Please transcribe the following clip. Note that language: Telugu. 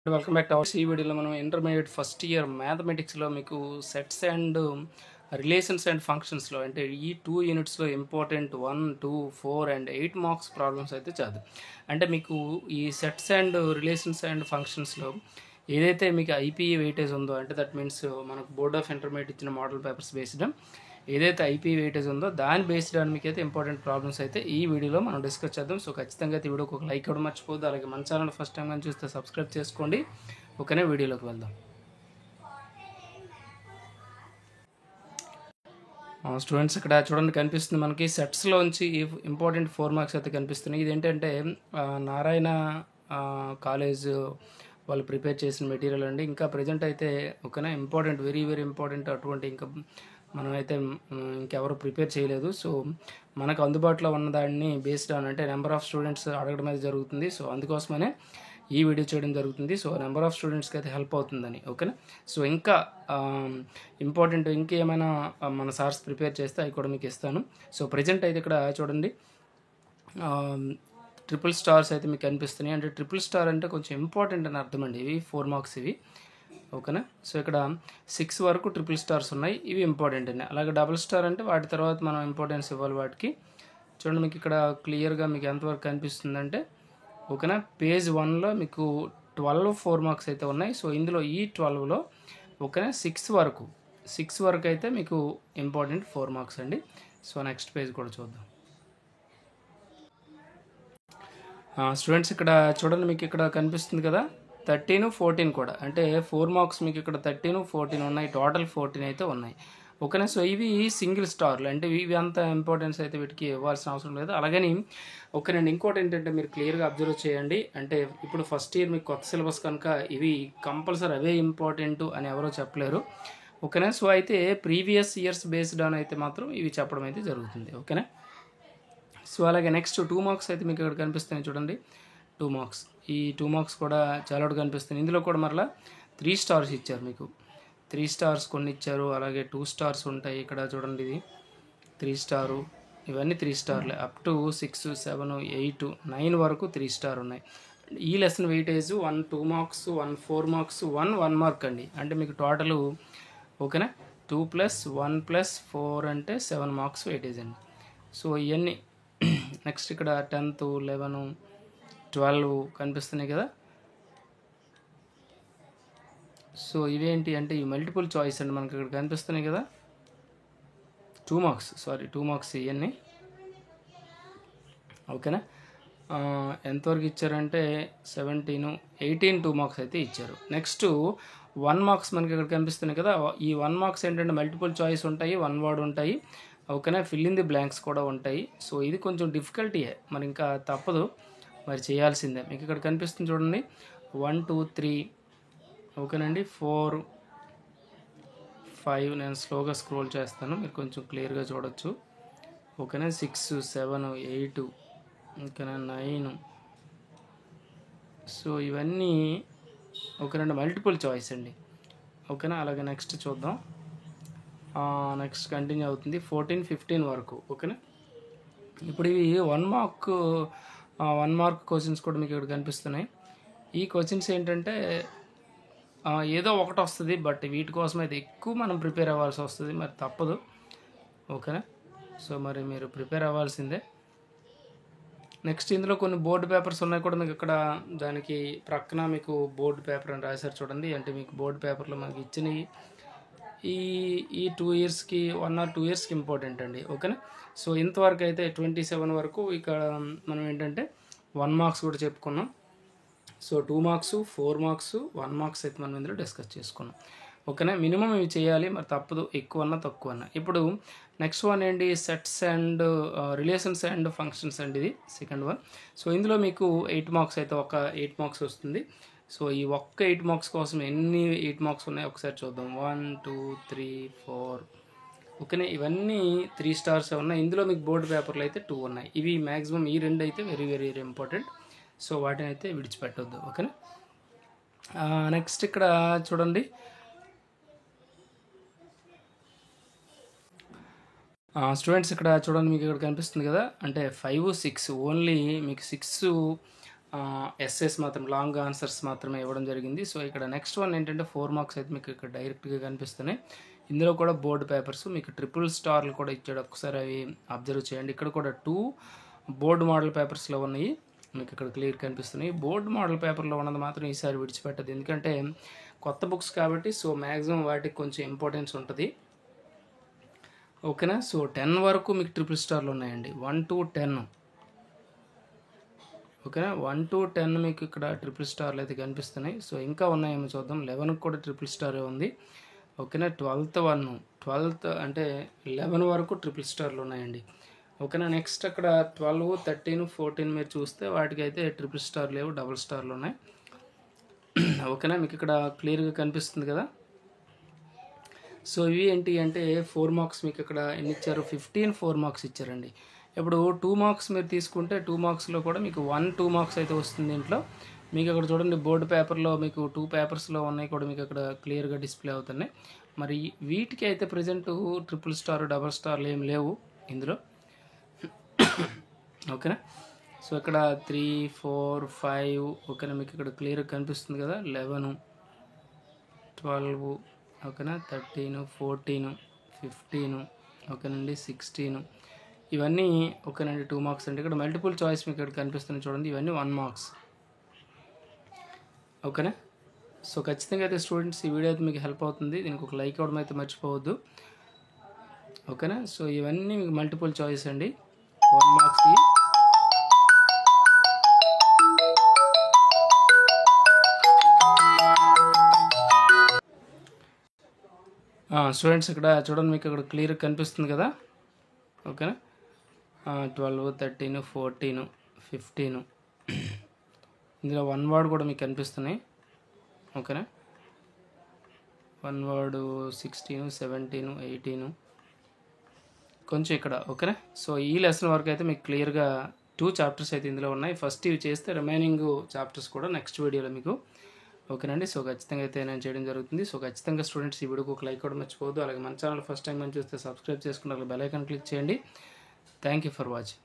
వెల్కమ్ బ్యాక్ టు అవర్ ఈ వీడియోలో మనం ఇంటర్మీడియట్ ఫస్ట్ ఇయర్ మ్యాథమెటిక్స్లో మీకు సెట్స్ అండ్ రిలేషన్స్ అండ్ ఫంక్షన్స్లో అంటే ఈ 2 యూనిట్స్లో ఇంపార్టెంట్ 1, 2, 4 అండ్ 8 మార్క్స్ ప్రాబ్లమ్స్ అయితే చదువు. అంటే మీకు ఈ సెట్స్ అండ్ రిలేషన్స్ అండ్ ఫంక్షన్స్లో ఏదైతే మీకు ఐపీఈ వెయిటేజ్ ఉందో, అంటే దట్ మీన్స్ మనకు బోర్డ్ ఆఫ్ ఇంటర్మీడియట్ ఇచ్చిన మోడల్ పేపర్స్ బేస్డ్ ఏదైతే ఐపీ వెయిటేజ్ ఉందో దాని బేస్డ్ అని మీకు అయితే ఇంపార్టెంట్ ప్రాబ్లమ్స్ అయితే ఈ వీడియోలో మనం డిస్కస్ చేద్దాం. సో ఖచ్చితంగా అయితే ఈ వీడియోకి ఒక లైక్ ఇవ్వడం మర్చిపోద్దు. అలాగే మన ఛానల్ ఫస్ట్ టైం కానీ చూస్తే సబ్స్క్రైబ్ చేసుకోండి. ఓకేనే, వీడియోలోకి వెళ్దాం. స్టూడెంట్స్ ఇక్కడ చూడండి, కనిపిస్తుంది మనకి సెట్స్లోంచి ఇంపార్టెంట్ 4 మార్క్స్ అయితే కనిపిస్తున్నాయి. ఇదేంటంటే నారాయణ కాలేజ్ వాళ్ళు ప్రిపేర్ చేసిన మెటీరియల్ అండి. ఇంకా ప్రజెంట్ అయితే ఓకేనా, ఇంపార్టెంట్, వెరీ వెరీ ఇంపార్టెంట్. అటువంటి ఇంకా మనమైతే ఇంకెవరు ప్రిపేర్ చేయలేదు. సో మనకు అందుబాటులో ఉన్న దాన్ని బేస్డ్ ఆన్ అంటే నెంబర్ ఆఫ్ స్టూడెంట్స్ అడగడం అయితే జరుగుతుంది. సో అందుకోసమనే ఈ వీడియో చేయడం జరుగుతుంది. సో నెంబర్ ఆఫ్ స్టూడెంట్స్కి అయితే హెల్ప్ అవుతుందని. ఓకేనా, సో ఇంకా ఇంపార్టెంట్ ఇంకేమైనా మన సార్స్ ప్రిపేర్ చేస్తే అవి కూడా మీకు ఇస్తాను. సో ప్రజెంట్ అయితే ఇక్కడ చూడండి, ట్రిపుల్ స్టార్స్ అయితే మీకు కనిపిస్తున్నాయి. అంటే ట్రిపుల్ స్టార్ అంటే కొంచెం ఇంపార్టెంట్ అని అర్థం అండి. ఇవి 4 మార్క్స్ ఇవి. ఓకేనా, సో ఇక్కడ 6 వరకు ట్రిపుల్ స్టార్స్ ఉన్నాయి, ఇవి ఇంపార్టెంట్ అండి. అలాగే డబుల్ స్టార్ అంటే వాటి తర్వాత మనం ఇంపార్టెన్స్ ఇవ్వాలి వాటికి. చూడండి, మీకు ఇక్కడ క్లియర్గా మీకు ఎంతవరకు కనిపిస్తుందంటే ఓకేనా, పేజ్ 1లో మీకు 12 4 మార్క్స్ అయితే ఉన్నాయి. సో ఇందులో ఈ 12లో ఓకేనా 6 వరకు అయితే మీకు ఇంపార్టెంట్ 4 మార్క్స్ అండి. సో నెక్స్ట్ పేజ్ కూడా చూద్దాం. స్టూడెంట్స్ ఇక్కడ చూడండి, మీకు ఇక్కడ కనిపిస్తుంది కదా 13, 14 కూడా, అంటే 4 మార్క్స్ మీకు ఇక్కడ 13, 14 ఉన్నాయి, టోటల్ 14 అయితే ఉన్నాయి. ఓకేనా, సో ఇవి సింగిల్ స్టార్లు, అంటే ఇవి అంత ఇంపార్టెన్స్ అయితే వీటికి ఇవ్వాల్సిన అవసరం లేదు. అలాగని ఓకేనండి, ఇంకోటి ఏంటంటే మీరు క్లియర్గా అబ్జర్వ్ చేయండి. అంటే ఇప్పుడు ఫస్ట్ ఇయర్ మీకు కొత్త సిలబస్ కనుక ఇవి కంపల్సరీ అవే ఇంపార్టెంట్ అని ఎవరో చెప్పలేరు. ఓకేనా, సో అయితే ప్రీవియస్ ఇయర్స్ బేస్డ్ ఆన్ అయితే మాత్రం ఇవి చెప్పడం అయితే జరుగుతుంది. ఓకేనా, సో అలాగే నెక్స్ట్ 2 మార్క్స్ అయితే మీకు ఇక్కడ కనిపిస్తున్నాయి చూడండి. 2 మార్క్స్, ఈ 2 మార్క్స్ కూడా చాలా కనిపిస్తుంది. ఇందులో కూడా మరలా 3 స్టార్స్ ఇచ్చారు మీకు. 3 స్టార్స్ కొన్ని ఇచ్చారు, అలాగే 2 స్టార్స్ ఉంటాయి. ఇక్కడ చూడండి, ఇది 3 స్టారు, ఇవన్నీ 3 స్టార్లే. అప్ టు 6, 7, 8, 9 వరకు 3 స్టార్ ఉన్నాయి. ఈ lesson weightage 1 2 marks, 1 4 marks, 1 mark అండి. అంటే మీకు టోటల్ ఓకేనా 2 + 1 + 4 అంటే 7 మార్క్స్ వెయిటేజ్ అండి. సో ఇవన్నీ నెక్స్ట్ ఇక్కడ 10th, 11, 12 కనిపిస్తున్నాయి కదా. సో ఇవేంటి అంటే ఈ మల్టిపుల్ చాయిస్ అండి, మనకి ఇక్కడ కనిపిస్తున్నాయి కదా. 2 మార్క్స్ ఇవన్నీ. ఓకేనా, ఎంతవరకు ఇచ్చారంటే 17, 18 2 మార్క్స్ అయితే ఇచ్చారు. నెక్స్ట్ 1 మార్క్స్ మనకి ఇక్కడ కనిపిస్తున్నాయి కదా. ఈ 1 మార్క్స్ ఏంటంటే మల్టిపుల్ చాయిస్ ఉంటాయి, 1 వర్డ్ ఉంటాయి. ఓకేనా, ఫిల్ ఇన్ ది బ్లాంక్స్ కూడా ఉంటాయి. సో ఇది కొంచెం డిఫికల్టీయే, మరి ఇంకా తప్పదు, మరి చేయాల్సిందే. మీకు ఇక్కడ కనిపిస్తుంది చూడండి, 1 2 3 ఓకేనండి, 4 5, నేను స్లోగా స్క్రోల్ చేస్తాను, మీరు కొంచెం క్లియర్గా చూడొచ్చు. ఓకేనా, 6 7 8 ఓకేనా 9. సో ఇవన్నీ ఓకేనండి మల్టిపుల్ చాయిస్ అండి. ఓకేనా, అలాగే నెక్స్ట్ చూద్దాం. నెక్స్ట్ కంటిన్యూ అవుతుంది 14, 15 వరకు. ఓకేనా, ఇప్పుడు ఇవి 1 మార్క్ క్వశ్చన్స్ కూడా మీకు ఇక్కడ కనిపిస్తున్నాయి. ఈ క్వశ్చన్స్ ఏంటంటే ఏదో ఒకటి వస్తుంది, బట్ వీటి కోసం అయితే ఎక్కువ మనం ప్రిపేర్ అవ్వాల్సి వస్తుంది, మరి తప్పదు. ఓకేనా, సో మరి మీరు ప్రిపేర్ అవ్వాల్సిందే. నెక్స్ట్ ఇందులో కొన్ని బోర్డు పేపర్స్ ఉన్నాయి కూడా మీకు ఇక్కడ, దానికి ప్రక్కన మీకు బోర్డు పేపర్ అని రాశారు చూడండి. అంటే మీకు బోర్డు పేపర్లో మనకి ఇచ్చినవి ఈ 2 ఇయర్స్కి 1 or 2 ఇయర్స్కి ఇంపార్టెంట్ అండి. ఓకేనా, సో ఇంతవరకు అయితే 27 వరకు ఇక్కడ మనం ఏంటంటే 1 మార్క్స్ కూడా చెప్పుకున్నాం. సో 2 మార్క్స్, 4 మార్క్స్, 1 మార్క్స్ అయితే మనం ఇందులో డిస్కస్ చేసుకున్నాం. ఓకేనా, మినిమం ఇవి చేయాలి, మరి తప్పదు, ఎక్కువన్నా తక్కువన్నా. ఇప్పుడు నెక్స్ట్ వన్ ఏంటి, sets and relations and functions అండి, ఇది సెకండ్ వన్. సో ఇందులో మీకు 8 మార్క్స్ అయితే ఒక 8 మార్క్స్ వస్తుంది. సో ఈ ఒక్క 8 మార్క్స్ కోసం ఎన్ని 8 మార్క్స్ ఉన్నాయో ఒకసారి చూద్దాం. 1 2 3 4 ఓకేనా, ఇవన్నీ 3 స్టార్స్ ఉన్నాయి. ఇందులో మీకు బోర్డు పేపర్లు అయితే 2 ఉన్నాయి. ఇవి మ్యాక్సిమం ఈ 2 అయితే very very very important. So వాటిని అయితే విడిచిపెట్టొద్దు. ఓకేనా, నెక్స్ట్ ఇక్కడ చూడండి, స్టూడెంట్స్ ఇక్కడ చూడండి, మీకు ఇక్కడ కనిపిస్తుంది కదా. అంటే 5, 6 ఓన్లీ మీకు 6 ఎస్ఎస్ మాత్రం లాంగ్ ఆన్సర్స్ మాత్రమే ఇవ్వడం జరిగింది. సో ఇక్కడ నెక్స్ట్ వన్ ఏంటంటే 4 మార్క్స్ అయితే మీకు ఇక్కడ డైరెక్ట్గా కనిపిస్తున్నాయి. ఇందులో కూడా బోర్డు పేపర్స్ మీకు ట్రిపుల్ స్టార్లు కూడా ఇచ్చాడు. ఒకసారి అవి అబ్జర్వ్ చేయండి. ఇక్కడ కూడా 2 బోర్డు మోడల్ పేపర్స్లో ఉన్నాయి, మీకు ఇక్కడ క్లియర్ కనిపిస్తున్నాయి. బోర్డు మోడల్ పేపర్లో ఉన్నది మాత్రం ఈసారి విడిచిపెట్టదు, ఎందుకంటే కొత్త బుక్స్ కాబట్టి. సో మ్యాక్సిమం వాటికి కొంచెం ఇంపార్టెన్స్ ఉంటుంది, ఓకేనా. సో 10 వరకు మీకు ట్రిపుల్ స్టార్లు ఉన్నాయండి, 1 to 10, ఓకేనా. 1 to 10 మీకు ఇక్కడ ట్రిపుల్ స్టార్లు అయితే కనిపిస్తున్నాయి. సో ఇంకా ఉన్నాయేమో చూద్దాం. 11కి కూడా ట్రిపుల్ స్టారే ఉంది, ఓకేనా. 12th అంటే 11 వరకు ట్రిపుల్ స్టార్లు ఉన్నాయండి, ఓకేనా. నెక్స్ట్ అక్కడ 12, 13, 14 మీరు చూస్తే వాటికి అయితే ట్రిపుల్ స్టార్ లేవు, డబుల్ స్టార్లు ఉన్నాయి, ఓకేనా. మీకు ఇక్కడ క్లియర్గా కనిపిస్తుంది కదా. సో ఇవి ఏంటి అంటే 4 మార్క్స్ మీకు ఇక్కడ ఎన్ని ఇచ్చారు, 15 4 మార్క్స్ ఇచ్చారండి. ఇప్పుడు 2 మార్క్స్ మీరు తీసుకుంటే 2 మార్క్స్లో కూడా మీకు 2 మార్క్స్ అయితే వస్తుంది. దీంట్లో మీకు అక్కడ చూడండి బోర్డు పేపర్లో మీకు 2 పేపర్స్లో ఉన్నాయి కూడా మీకు అక్కడ క్లియర్గా డిస్ప్లే అవుతున్నాయి. మరి వీటికి అయితే ప్రజెంట్ ట్రిపుల్ స్టార్ డబల్ స్టార్లు ఏం లేవు ఇందులో, ఓకేనా. సో ఇక్కడ 3, 4, 5, ఓకేనా. మీకు ఇక్కడ క్లియర్గా కనిపిస్తుంది కదా. 11, 12, ఓకేనా. 13, 14, 15, ఓకేనండి. 16 ఇవన్నీ ఓకేనండి 2 మార్క్స్ అండి. ఇక్కడ మల్టిపుల్ చాయిస్ మీకు ఇక్కడ కనిపిస్తుంది చూడండి, ఇవన్నీ 1 మార్క్స్, ఓకేనా. సో ఖచ్చితంగా అయితే స్టూడెంట్స్ ఈ వీడియో అయితే మీకు హెల్ప్ అవుతుంది, దీనికి ఒక లైక్ ఇవ్వడం అయితే మర్చిపోవద్దు, ఓకేనా. సో ఇవన్నీ మీకు మల్టిపుల్ చాయిస్ అండి, 1 మార్క్స్కి. స్టూడెంట్స్ ఇక్కడ చూడండి మీకు ఇక్కడ క్లియర్గా కనిపిస్తుంది కదా, ఓకేనా. 12, 13, 14, 15 ఇందులో 1 వర్డ్ కూడా మీకు కనిపిస్తున్నాయి, ఓకేనా. 1 వర్డ్ 16, 17, 18 కొంచెం ఇక్కడ, ఓకేనా. సో ఈ లెసన్ వరకు అయితే మీకు క్లియర్గా 2 చాప్టర్స్ అయితే ఇందులో ఉన్నాయి. ఫస్ట్ ఇవి చేస్తే రిమైనింగ్ చాప్టర్స్ కూడా నెక్స్ట్ వీడియోలో మీకు, ఓకేనండి. సో ఖచ్చితంగా అయితే నేను చేయడం జరుగుతుంది. సో ఖచ్చితంగా స్టూడెంట్స్ ఈ వీడియోకి ఒక లైక్ కూడా మర్చిపోవద్దు. అలాగే మన ఛానల్ ఫస్ట్ టైం మనం చూస్తే సబ్స్క్రైబ్ చేసుకుని బెల్ ఐకాన్ క్లిక్ చేయండి. Thank you for watching.